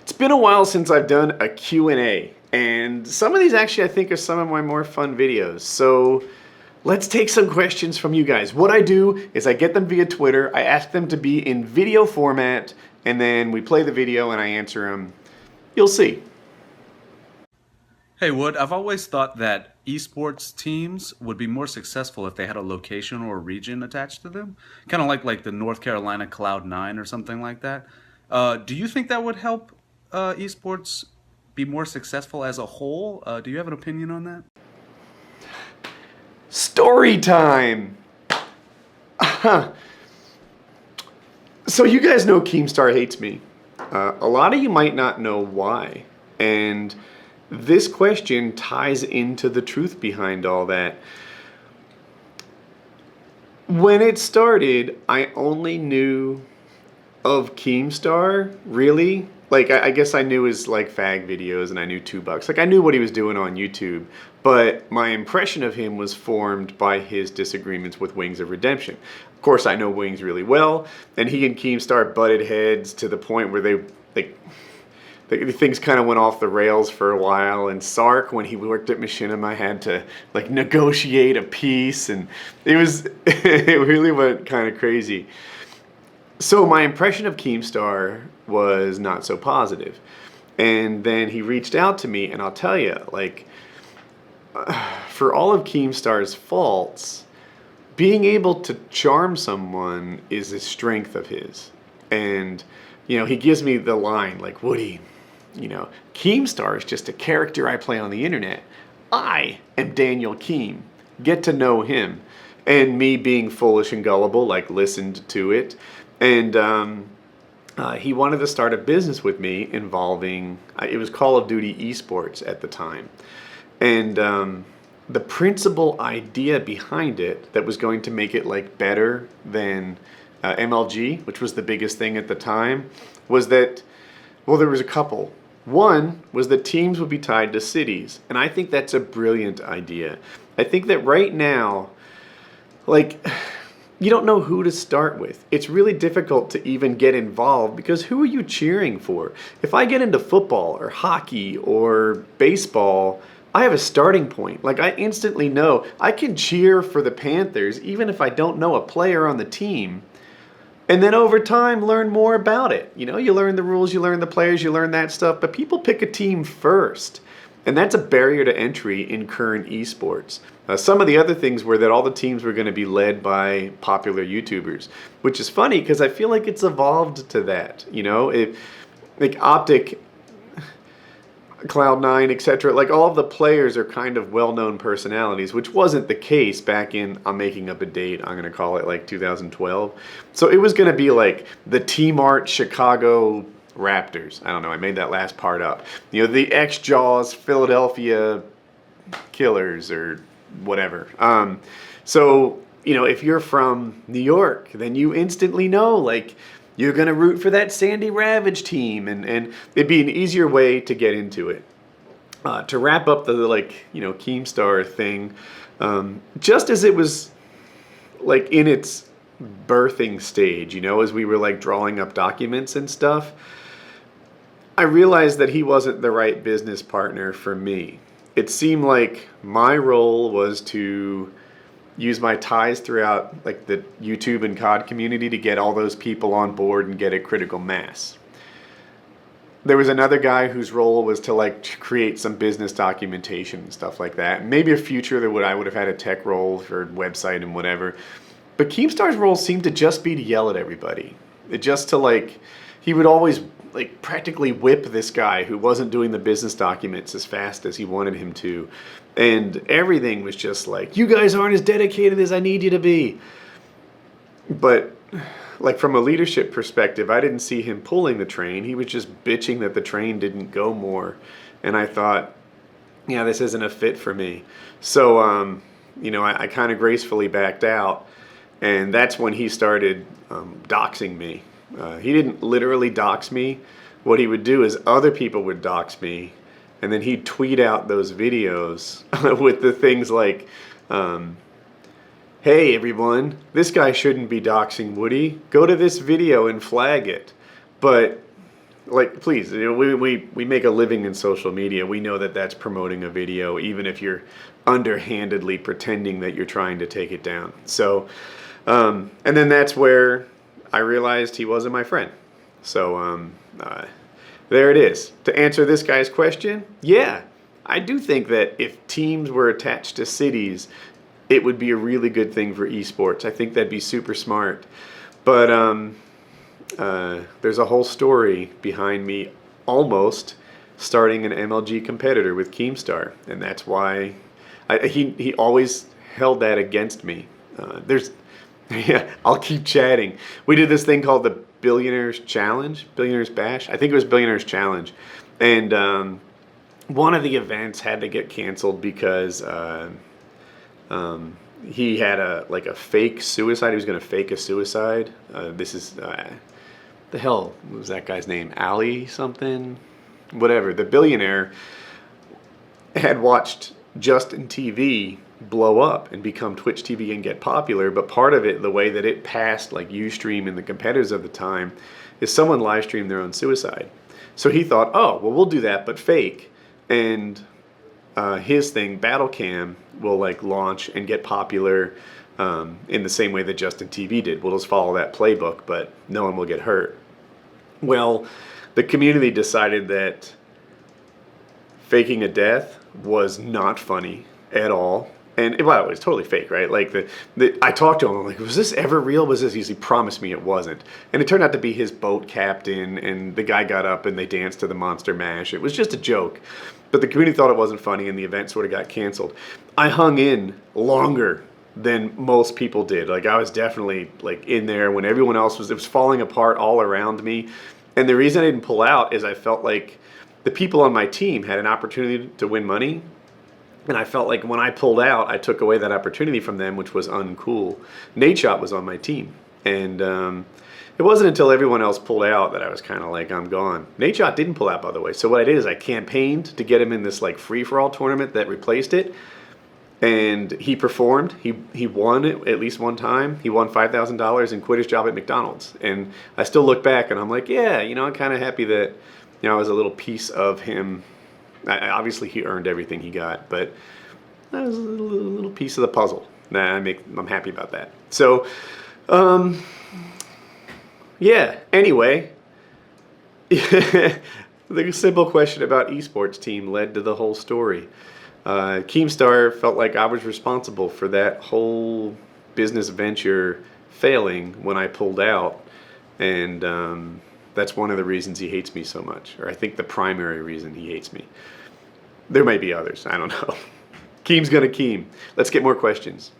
It's been a while since I've done a Q&A, and some of these actually I think are some of my more fun videos. So let's take some questions from you guys. What I do is I get them via Twitter, I ask them to be in video format, and then we play the video and I answer them. You'll see. Hey Wood, I've always thought that esports teams would be more successful if they had a location or a region attached to them. Kind of like the North Carolina Cloud9 or something like that. Do you think that would help esports be more successful as a whole? Do you have an opinion on that? Story time! So you guys know Keemstar Hates Me. A lot of you might not know why. And this question ties into the truth behind all that. When it started, I only knew of Keemstar, really. Like, I guess I knew his, like, fag videos, and I knew $2. Like, I knew what he was doing on YouTube, but my impression of him was formed by his disagreements with Wings of Redemption. Of course, I know Wings really well, and he and Keemstar butted heads to the point where things kind of went off the rails for a while, and Sark, when he worked at Machinima, had to like negotiate a peace, and it really went kind of crazy. So my impression of Keemstar was not so positive, and then he reached out to me, and I'll tell you, like, for all of Keemstar's faults, being able to charm someone is a strength of his. And you know, he gives me the line like, Woody, you know, Keemstar is just a character I play on the internet. I am Daniel Keem. Get to know him. And me being foolish and gullible, like, listened to it. And he wanted to start a business with me involving, it was Call of Duty esports at the time. And the principal idea behind it that was going to make it like better than MLG, which was the biggest thing at the time, was that, well, there was a couple. One was that teams would be tied to cities, and I think that's a brilliant idea. I think that right now, like, you don't know who to start with. It's really difficult to even get involved because who are you cheering for? If I get into football or hockey or baseball, I have a starting point. Like, I instantly know I can cheer for the Panthers even if I don't know a player on the team. And then over time, learn more about it. You know, you learn the rules, you learn the players, you learn that stuff, but people pick a team first. And that's a barrier to entry in current esports. Some of the other things were that all the teams were going to be led by popular YouTubers, which is funny because I feel like it's evolved to that. You know, like Optic, Cloud9, etc. Like, all of the players are kind of well-known personalities, which wasn't the case back in, I'm making up a date, I'm going to call it like 2012. So it was going to be like the T-Mart Chicago Raptors. I don't know, I made that last part up. You know, the X-Jaws Philadelphia Killers or whatever. So, you know, if you're from New York, then you instantly know, like, you're going to root for that Sandy Ravage team, and it'd be an easier way to get into it. To wrap up the, like, you know, Keemstar thing, just as it was, like, in its birthing stage, you know, as we were, like, drawing up documents and stuff, I realized that he wasn't the right business partner for me. It seemed like my role was to use my ties throughout, like, the YouTube and COD community to get all those people on board and get a critical mass. There was another guy whose role was to, like, create some business documentation and stuff like that. Maybe a future that I would have had a tech role for website and whatever. But Keemstar's role seemed to just be to yell at everybody. Just to, like, he would always, like, practically whip this guy who wasn't doing the business documents as fast as he wanted him to. And everything was just like, you guys aren't as dedicated as I need you to be. But, like, from a leadership perspective, I didn't see him pulling the train. He was just bitching that the train didn't go more. And I thought, yeah, this isn't a fit for me. So, you know, I kind of gracefully backed out. And that's when he started doxing me. He didn't literally dox me. What he would do is other people would dox me, and then he'd tweet out those videos with the things like, hey everyone, this guy shouldn't be doxing Woody. Go to this video and flag it. But like, please, we make a living in social media. We know that that's promoting a video, even if you're underhandedly pretending that you're trying to take it down. So, and then that's where I realized he wasn't my friend. So, there it is. To answer this guy's question, yeah, I do think that if teams were attached to cities, it would be a really good thing for esports. I think that'd be super smart. But there's a whole story behind me almost starting an MLG competitor with Keemstar, and that's why he always held that against me. Yeah, I'll keep chatting. We did this thing called the Billionaires Challenge, Billionaires Bash. I think it was Billionaires Challenge, and one of the events had to get canceled because he had a fake suicide. He was going to fake a suicide. This is the hell was that guy's name? Ali something, whatever. The billionaire had watched Justin TV blow up and become Twitch TV and get popular, but part of it, the way that it passed like Ustream and the competitors of the time, is someone live streamed their own suicide. So he thought, oh, well, we'll do that, but fake. And his thing, Battlecam, will like launch and get popular in the same way that Justin TV did. We'll just follow that playbook, but no one will get hurt. Well, the community decided that faking a death was not funny at all. And well, it was totally fake, right? Like I talked to him. I'm like, was this ever real? Was this? He promised me it wasn't. And it turned out to be his boat captain. And the guy got up and they danced to the Monster Mash. It was just a joke. But the community thought it wasn't funny, and the event sort of got canceled. I hung in longer than most people did. Like I was definitely like in there when everyone else was. It was falling apart all around me. And the reason I didn't pull out is I felt like the people on my team had an opportunity to win money. And I felt like when I pulled out, I took away that opportunity from them, which was uncool. Nadeshot was on my team. And it wasn't until everyone else pulled out that I was kind of like, I'm gone. Nadeshot didn't pull out, by the way. So what I did is I campaigned to get him in this like free-for-all tournament that replaced it. And he performed. He won it at least one time. He won $5,000 and quit his job at McDonald's. And I still look back and I'm like, yeah, I'm kind of happy that I was a little piece of him. Obviously, he earned everything he got, but that was a little piece of the puzzle. I'm happy about that. So, yeah. Anyway, the simple question about esports team led to the whole story. Keemstar felt like I was responsible for that whole business venture failing when I pulled out, and that's one of the reasons he hates me so much, or I think the primary reason he hates me. There may be others. I don't know. Keem's gonna Keem. Let's get more questions.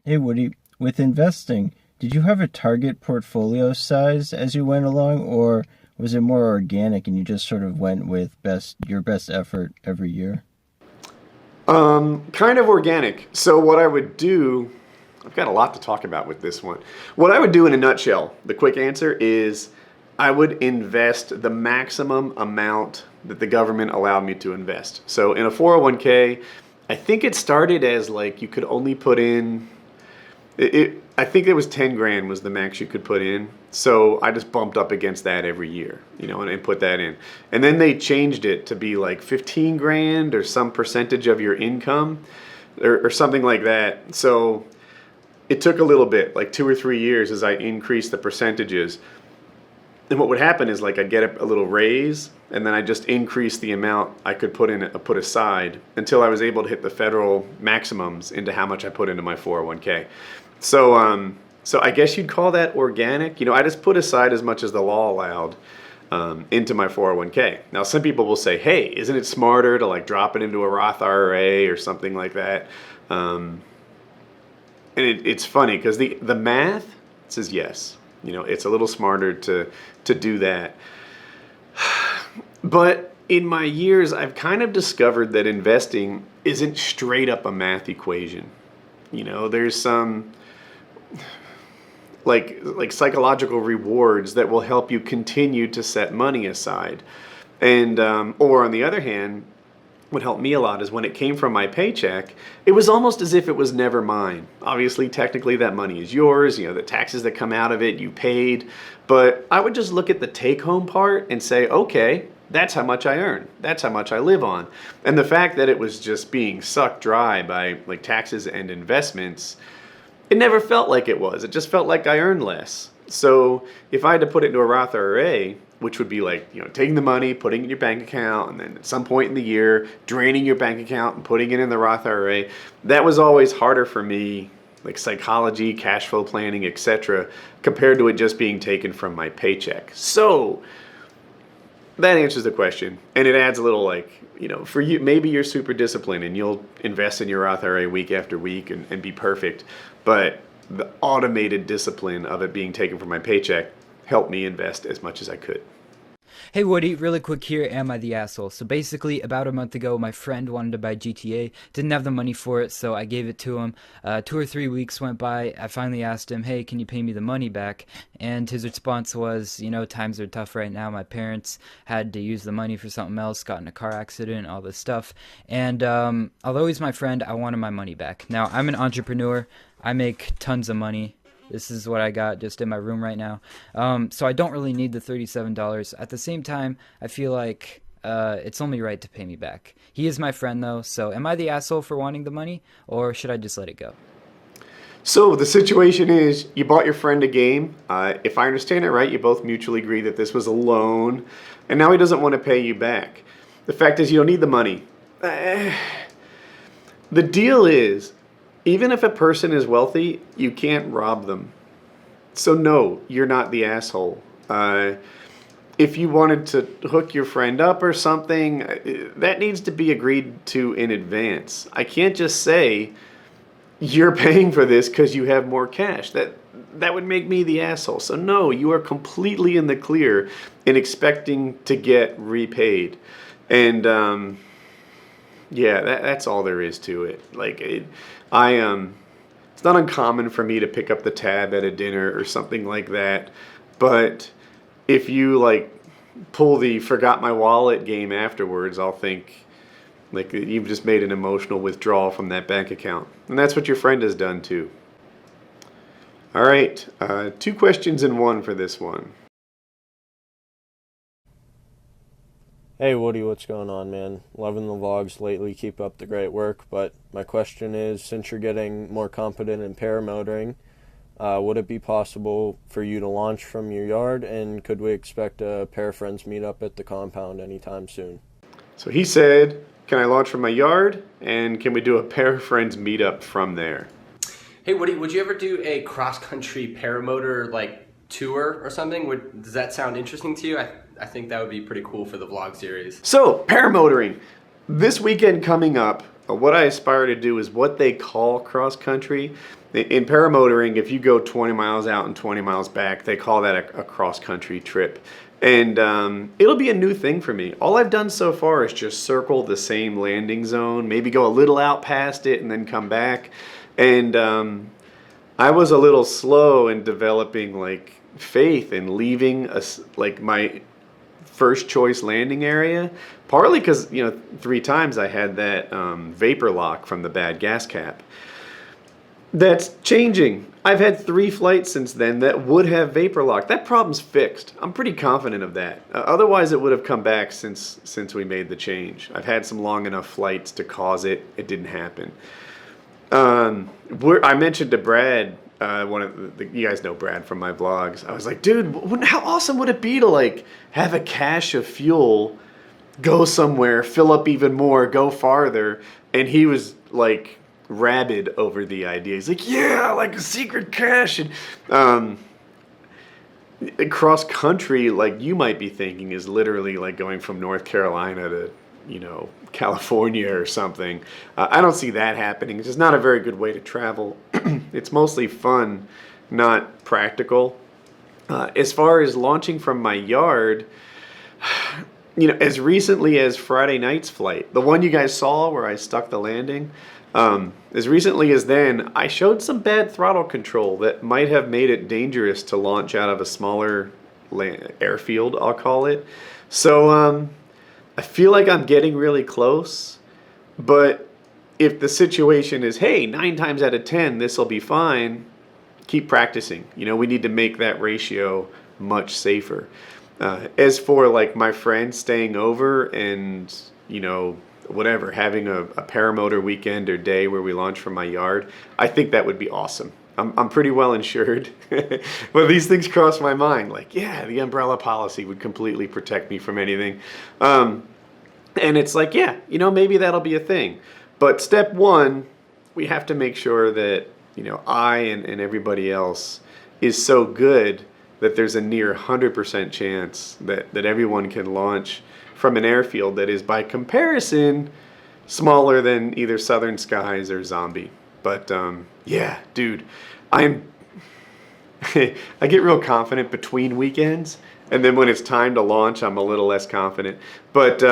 Hey, Woody. With investing, did you have a target portfolio size as you went along, or was it more organic and you just sort of went with your best effort every year? Kind of organic. So what I would do, I've got a lot to talk about with this one. What I would do in a nutshell, the quick answer is I would invest the maximum amount that the government allowed me to invest. So in a 401k, I think it started as like you could only put in, I think it was 10 grand was the max you could put in. So I just bumped up against that every year, and put that in. And then they changed it to be like 15 grand or some percentage of your income or something like that. So it took a little bit, like 2 or 3 years as I increased the percentages. And what would happen is like I'd get a little raise, and then I just increase the amount I could put aside until I was able to hit the federal maximums into how much I put into my 401k. So so I guess you'd call that organic. I just put aside as much as the law allowed into my 401k. Now some people will say, hey, isn't it smarter to like drop it into a Roth IRA or something like that? And it's funny because the math says yes. It's a little smarter to do that. But in my years, I've kind of discovered that investing isn't straight up a math equation. There's some like psychological rewards that will help you continue to set money aside. And or on the other hand, what helped me a lot is when it came from my paycheck, it was almost as if it was never mine. Obviously, technically that money is yours, the taxes that come out of it, you paid. But I would just look at the take-home part and say, okay, that's how much I earn. That's how much I live on. And the fact that it was just being sucked dry by like taxes and investments, it never felt like it was. It just felt like I earned less. So if I had to put it into a Roth IRA, which would be like, taking the money, putting it in your bank account, and then at some point in the year, draining your bank account and putting it in the Roth IRA, that was always harder for me, like psychology, cash flow planning, etc., compared to it just being taken from my paycheck. So that answers the question, and it adds a little like, for you, maybe you're super disciplined and you'll invest in your Roth IRA week after week and be perfect, but the automated discipline of it being taken from my paycheck helped me invest as much as I could. Hey Woody, really quick here, am I the asshole? So basically, about a month ago, my friend wanted to buy GTA, didn't have the money for it, so I gave it to him. 2 or 3 weeks went by, I finally asked him, hey, can you pay me the money back? And his response was, times are tough right now, my parents had to use the money for something else, got in a car accident, all this stuff. And although he's my friend, I wanted my money back. Now, I'm an entrepreneur, I make tons of money. This is what I got just in my room right now. So I don't really need the $37. At the same time, I feel like it's only right to pay me back. He is my friend, though, so am I the asshole for wanting the money, or should I just let it go? So the situation is, you bought your friend a game. If I understand it right, you both mutually agree that this was a loan, and now he doesn't want to pay you back. The fact is, you don't need the money. The deal is, even if a person is wealthy, you can't rob them. So no, you're not the asshole. If you wanted to hook your friend up or something, that needs to be agreed to in advance. I can't just say, you're paying for this because you have more cash. That would make me the asshole. So no, you are completely in the clear in expecting to get repaid. And yeah, that's all there is to it. Like, it's not uncommon for me to pick up the tab at a dinner or something like that. But if you like pull the forgot my wallet game afterwards, I'll think like you've just made an emotional withdrawal from that bank account. And that's what your friend has done too. All right, 2 questions in one for this one. Hey Woody, what's going on, man? Loving the vlogs lately, keep up the great work, but my question is, since you're getting more competent in paramotoring, would it be possible for you to launch from your yard, and could we expect a pair of friends meet up at the compound anytime soon? So he said, can I launch from my yard, and can we do a pair of friends meetup from there? Hey Woody, would you ever do a cross-country paramotor tour or something? Does that sound interesting to you? I think that would be pretty cool for the vlog series. So, paramotoring. This weekend coming up, what I aspire to do is what they call cross-country. In paramotoring, if you go 20 miles out and 20 miles back, they call that a cross-country trip. And it'll be a new thing for me. All I've done so far is just circle the same landing zone, maybe go a little out past it and then come back. And I was a little slow in developing faith in leaving my first choice landing area, partly because 3 times I had that vapor lock from the bad gas cap. That's changing. I've had 3 flights since then that would have vapor lock. That problem's fixed. I'm pretty confident of that. Otherwise it would have come back since we made the change. I've had some long enough flights to cause it. It didn't happen. I mentioned to Brad, you guys know Brad from my vlogs. I was like, dude, how awesome would it be to have a cache of fuel, go somewhere, fill up even more, go farther? And he was rabid over the idea. He's like, yeah, like a secret cache. And cross country, you might be thinking, is literally going from North Carolina to California or something. I don't see that happening. It's just not a very good way to travel. It's mostly fun, not practical. As far as launching from my yard, as recently as Friday night's flight, the one you guys saw where I stuck the landing, as recently as then, I showed some bad throttle control that might have made it dangerous to launch out of a smaller airfield, I'll call it. So I feel like I'm getting really close. But if the situation is, hey, 9 times out of 10, this will be fine, keep practicing. You know, we need to make that ratio much safer. As for like my friends staying over and, you know, whatever, having a paramotor weekend or day where we launch from my yard, I think that would be awesome. I'm pretty well insured, but these things cross my mind. Like, yeah, the umbrella policy would completely protect me from anything. And it's like, yeah, you know, maybe that'll be a thing. But step one, we have to make sure that, you know, I and everybody else is so good that there's a near 100% chance that everyone can launch from an airfield that is, by comparison, smaller than either Southern Skies or Zombie. But yeah, dude, I get real confident between weekends, and then when it's time to launch, I'm a little less confident. But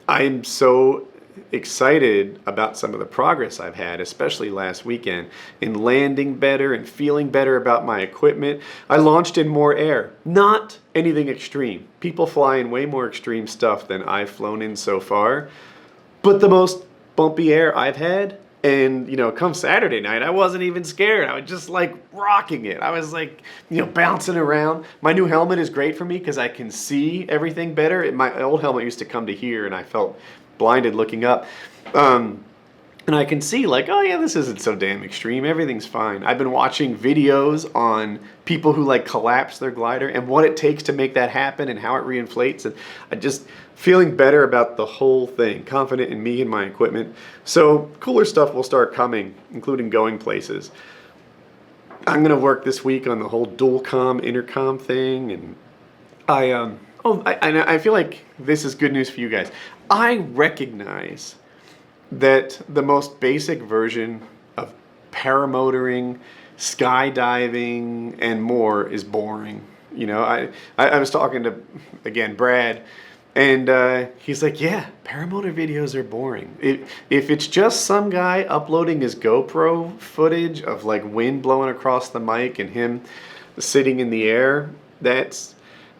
I'm so excited about some of the progress I've had, especially last weekend, in landing better and feeling better about my equipment. I launched in more air, not anything extreme. People fly in way more extreme stuff than I've flown in so far, but the most bumpy air I've had. And, you know, come Saturday night, I wasn't even scared. I was just like rocking it. I was like, you know, bouncing around. My new helmet is great for me because I can see everything better. My old helmet used to come to here and I felt blinded looking up. And I can see like, oh yeah, this isn't so damn extreme. Everything's fine. I've been watching videos on people who like collapse their glider and what it takes to make that happen and how it reinflates. And I just feeling better about the whole thing, confident in me and my equipment. So cooler stuff will start coming, including going places. I'm gonna work this week on the whole dual comm intercom thing, and I feel like this is good news for you guys. I recognize that the most basic version of paramotoring, skydiving, and more is boring. You know, I was talking to, again, Brad, and he's like, yeah, paramotor videos are boring. If it's just some guy uploading his GoPro footage of like wind blowing across the mic and him sitting in the air,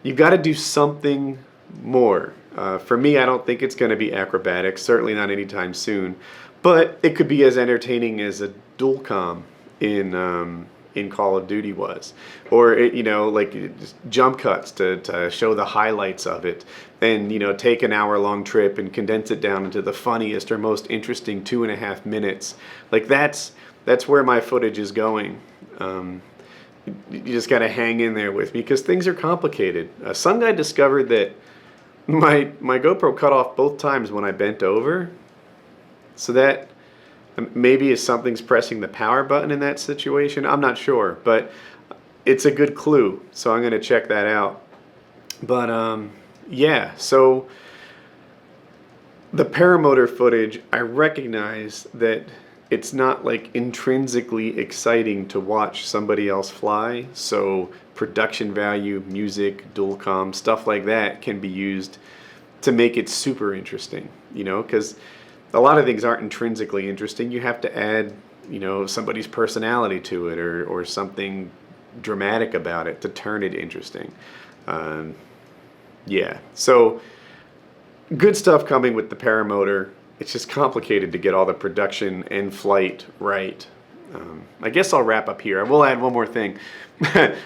you've got to do something more. For me, I don't think it's going to be acrobatics, certainly not anytime soon, but it could be as entertaining as a dual comm in Call of Duty was, or you know, like just jump cuts to show the highlights of it, and you know, take an hour-long trip and condense it down into the funniest or most interesting 2.5 minutes. Like that's where my footage is going. You just got to hang in there with me because things are complicated. Some guy discovered that my GoPro cut off both times when I bent over, so that maybe if something's pressing the power button in that situation, I'm not sure, but it's a good clue, so I'm going to check that out. But yeah, so the paramotor footage, I recognize that it's not like intrinsically exciting to watch somebody else fly, so production value, music, dual comm, stuff like that can be used to make it super interesting, you know, because a lot of things aren't intrinsically interesting. You have to add, you know, somebody's personality to it or something dramatic about it to turn it interesting. Yeah, so good stuff coming with the paramotor. It's just complicated to get all the production and flight right. I guess I'll wrap up here. I will add one more thing.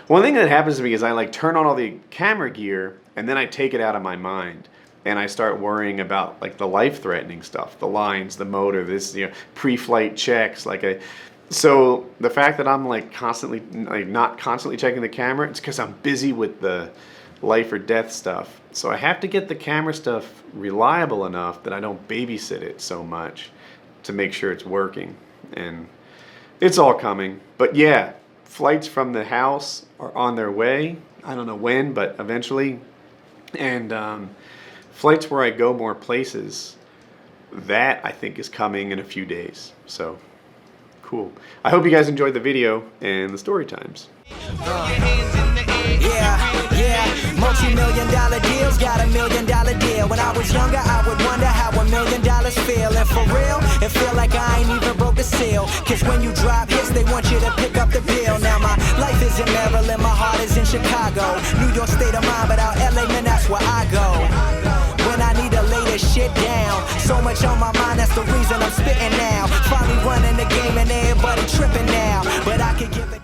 One thing that happens to me is I like turn on all the camera gear and then I take it out of my mind and I start worrying about like the life-threatening stuff, the lines, the motor, this, you know, pre-flight checks. So the fact that I'm like constantly, like not constantly checking the camera, it's because I'm busy with the life or death stuff. So I have to get the camera stuff reliable enough that I don't babysit it so much to make sure it's working. And it's all coming. But yeah, flights from the house are on their way. I don't know when, but eventually. And flights where I go more places, that I think is coming in a few days. So cool. I hope you guys enjoyed the video and the story times. Yeah, multi-million-dollar deals, got $1 million deal. When I was younger, I would wonder how $1 million feel. And for real, it feel like I ain't even broke a seal. Cause when you drop hits, they want you to pick up the bill. Now my life is in Maryland, my heart is in Chicago. New York state of mind, but out LA, man, that's where I go. When I need a lady this shit down. So much on my mind, that's the reason I'm spitting now. Finally running the game and everybody tripping now. But I could give it